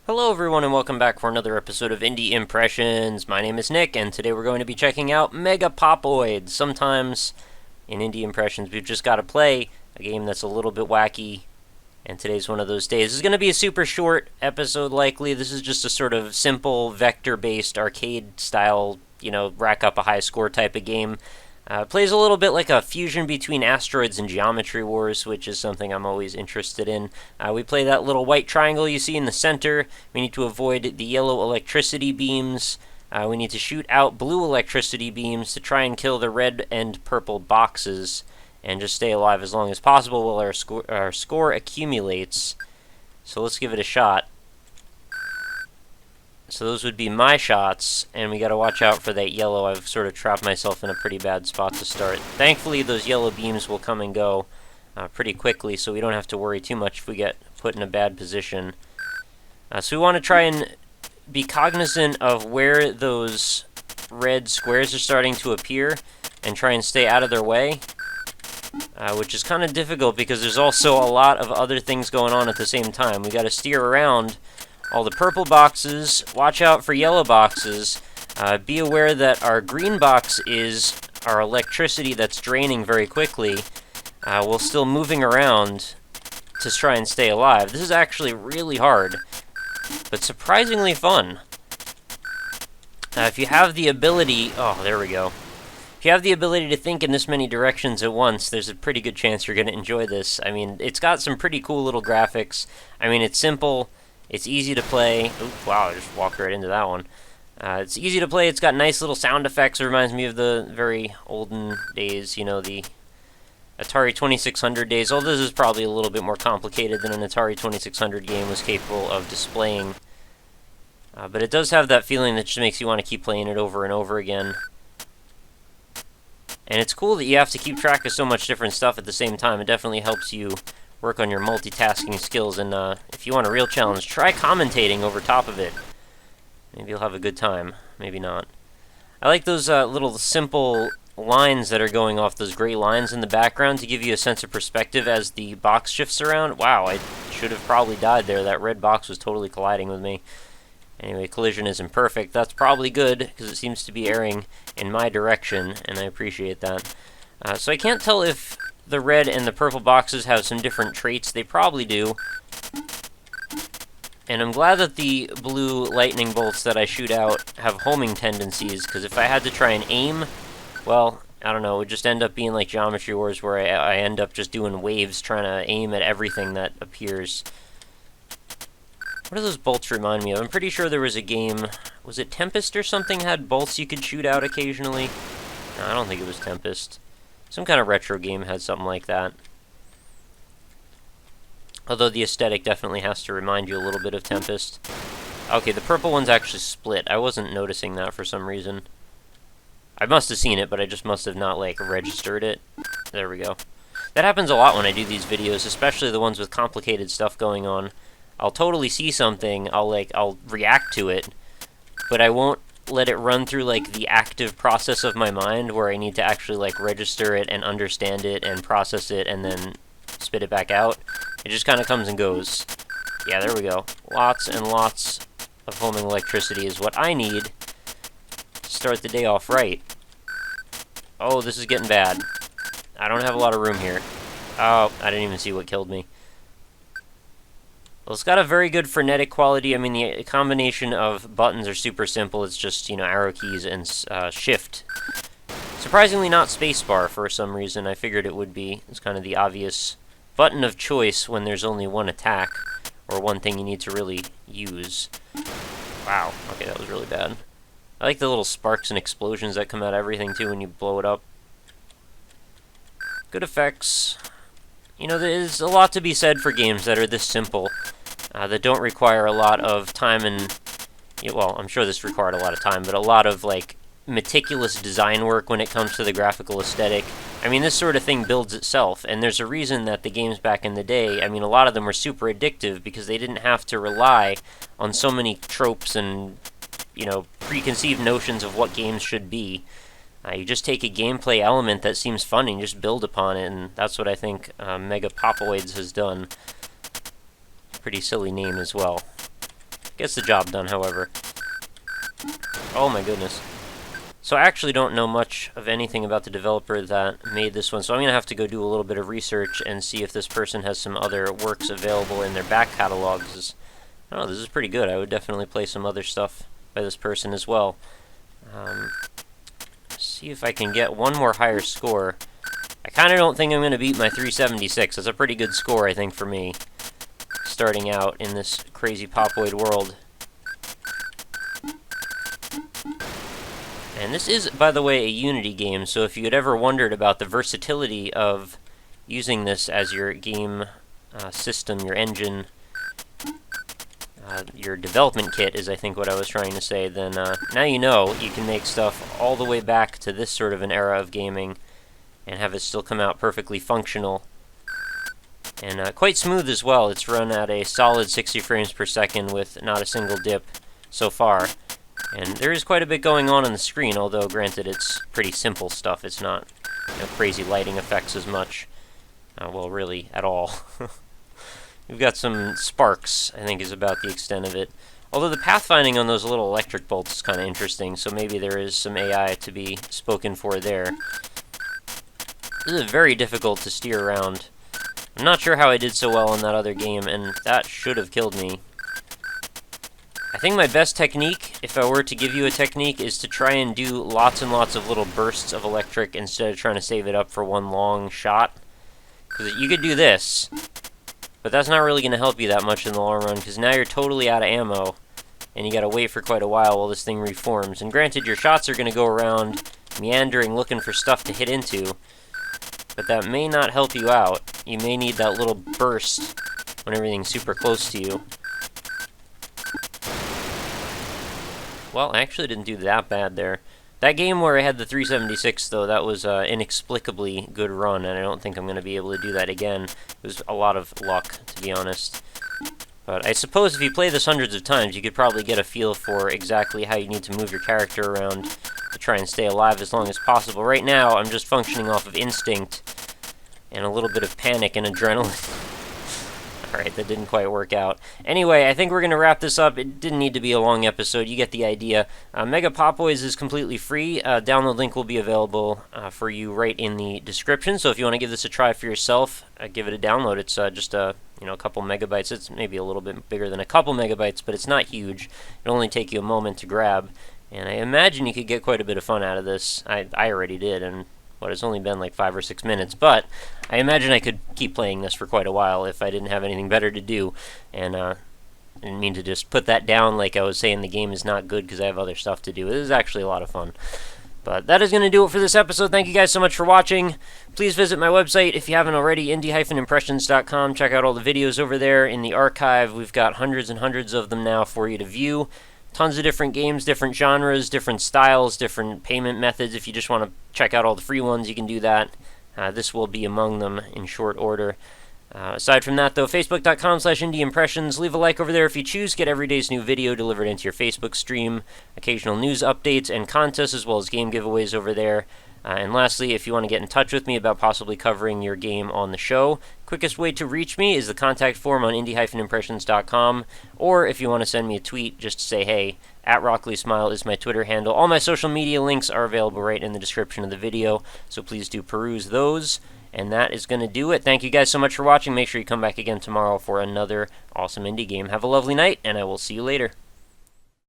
Hello everyone and welcome back for another episode of Indie Impressions. My name is Nick and today we're going to be checking out Mega Popoidz. Sometimes in Indie Impressions we've just got to play a game that's a little bit wacky, and today's one of those days. This is going to be a super short episode likely. This is just a sort of simple vector-based arcade style, rack up a high score type of game. Plays a little bit like a fusion between Asteroids and Geometry Wars, which is something I'm always interested in. We play that little white triangle you see in the center. We need to avoid the yellow electricity beams. We need to shoot out blue electricity beams to try and kill the red and purple boxes, and just stay alive as long as possible while our score accumulates. So let's give it a shot. So those would be my shots, and we gotta watch out for that yellow. I've sort of trapped myself in a pretty bad spot to start. Thankfully, those yellow beams will come and go pretty quickly, so we don't have to worry too much if we get put in a bad position. So we want to try and be cognizant of where those red squares are starting to appear, and try and stay out of their way, which is kind of difficult because there's also a lot of other things going on at the same time. We gotta steer around all the purple boxes, watch out for yellow boxes, be aware that our green box is our electricity that's draining very quickly, while still moving around to try and stay alive. This is actually really hard, but surprisingly fun. If you have the ability... Oh, there we go. If you have the ability to think in this many directions at once, there's a pretty good chance you're going to enjoy this. I mean, it's got some pretty cool little graphics. I mean, it's simple. It's easy to play. Oop, wow, I just walked right into that one. It's easy to play. It's got nice little sound effects. It reminds me of the very olden days, the Atari 2600 days. Although this is probably a little bit more complicated than an Atari 2600 game was capable of displaying. But it does have that feeling that just makes you want to keep playing it over and over again. And it's cool that you have to keep track of so much different stuff at the same time. It definitely helps you work on your multitasking skills, and if you want a real challenge, try commentating over top of it. Maybe you'll have a good time. Maybe not. I like those little simple lines that are going off, those gray lines in the background, to give you a sense of perspective as the box shifts around. Wow, I should have probably died there. That red box was totally colliding with me. Anyway, collision isn't perfect. That's probably good, because it seems to be airing in my direction, and I appreciate that. So I can't tell if the red and the purple boxes have some different traits. They probably do. And I'm glad that the blue lightning bolts that I shoot out have homing tendencies, because if I had to try and aim, well, I don't know, it would just end up being like Geometry Wars, where I end up just doing waves trying to aim at everything that appears. What do those bolts remind me of? I'm pretty sure there was a game, was it Tempest or something, had bolts you could shoot out occasionally? No, I don't think it was Tempest. Some kind of retro game had something like that. Although the aesthetic definitely has to remind you a little bit of Tempest. Okay, the purple one's actually split. I wasn't noticing that for some reason. I must have seen it, but I just must have not, registered it. There we go. That happens a lot when I do these videos, especially the ones with complicated stuff going on. I'll totally see something, I'll react to it, but I won't let it run through the active process of my mind where I need to actually register it and understand it and process it and then spit it back out. It just kind of comes and goes. Yeah, there we go. Lots and lots of homing electricity is what I need to start the day off right. Oh, this is getting bad. I don't have a lot of room here. Oh, I didn't even see what killed me. Well, it's got a very good frenetic quality. I mean, the combination of buttons are super simple. It's just, arrow keys and shift. Surprisingly not spacebar for some reason. I figured it would be. It's kind of the obvious button of choice when there's only one attack, or one thing you need to really use. Wow, okay, that was really bad. I like the little sparks and explosions that come out of everything, too, when you blow it up. Good effects. There's a lot to be said for games that are this simple. That don't require a lot of time and... well, I'm sure this required a lot of time, but a lot of, meticulous design work when it comes to the graphical aesthetic. I mean, this sort of thing builds itself, and there's a reason that the games back in the day, I mean, a lot of them were super addictive because they didn't have to rely on so many tropes and, preconceived notions of what games should be. You just take a gameplay element that seems fun and just build upon it, and that's what I think Mega Popoidz has done. Pretty silly name as well. Gets the job done, however. Oh my goodness. So I actually don't know much of anything about the developer that made this one, so I'm going to have to go do a little bit of research and see if this person has some other works available in their back catalogs. Oh, this is pretty good. I would definitely play some other stuff by this person as well. See if I can get one more higher score. I kind of don't think I'm going to beat my 376. That's a pretty good score, I think, for me, starting out in this crazy Popoid world. And this is, by the way, a Unity game, so if you had ever wondered about the versatility of using this as your game system, your engine, your development kit is, I think, what I was trying to say, then now you know you can make stuff all the way back to this sort of an era of gaming and have it still come out perfectly functional. And quite smooth as well. It's run at a solid 60 frames per second with not a single dip so far. And there is quite a bit going on the screen, although granted it's pretty simple stuff. It's not crazy lighting effects as much. Well, really, at all. We've got some sparks, I think is about the extent of it. Although the pathfinding on those little electric bolts is kind of interesting, so maybe there is some AI to be spoken for there. This is very difficult to steer around. I'm not sure how I did so well in that other game, and that should have killed me. I think my best technique, if I were to give you a technique, is to try and do lots and lots of little bursts of electric instead of trying to save it up for one long shot. Because you could do this, but that's not really going to help you that much in the long run, because now you're totally out of ammo, and you got to wait for quite a while this thing reforms. And granted, your shots are going to go around meandering, looking for stuff to hit into, but that may not help you out. You may need that little burst when everything's super close to you. Well, I actually didn't do that bad there. That game where I had the 376, though, that was an inexplicably good run, and I don't think I'm going to be able to do that again. It was a lot of luck, to be honest. But I suppose if you play this hundreds of times, you could probably get a feel for exactly how you need to move your character around to try and stay alive as long as possible. Right now, I'm just functioning off of instinct and a little bit of panic and adrenaline. Alright, that didn't quite work out. Anyway, I think we're going to wrap this up. It didn't need to be a long episode. You get the idea. Mega Popoidz is completely free. Download link will be available for you right in the description. So if you want to give this a try for yourself, give it a download. It's just a couple megabytes. It's maybe a little bit bigger than a couple megabytes, but it's not huge. It'll only take you a moment to grab. And I imagine you could get quite a bit of fun out of this. I already did, and it's only been like 5 or 6 minutes, but I imagine I could keep playing this for quite a while if I didn't have anything better to do. And I didn't mean to just put that down like I was saying the game is not good because I have other stuff to do. It is actually a lot of fun. But that is going to do it for this episode. Thank you guys so much for watching. Please visit my website if you haven't already, indie-impressions.com. Check out all the videos over there in the archive. We've got hundreds and hundreds of them now for you to view. Tons of different games, different genres, different styles, different payment methods. If you just want to check out all the free ones, you can do that. This will be among them in short order. Aside from that, though, facebook.com/indieimpressions. Leave a like over there if you choose. Get every day's new video delivered into your Facebook stream. Occasional news updates and contests, as well as game giveaways over there. And lastly, if you want to get in touch with me about possibly covering your game on the show, quickest way to reach me is the contact form on indie-impressions.com, or if you want to send me a tweet, just say hey. @RockLeeSmile is my Twitter handle. All my social media links are available right in the description of the video, so please do peruse those. And that is going to do it. Thank you guys so much for watching. Make sure you come back again tomorrow for another awesome indie game. Have a lovely night, and I will see you later.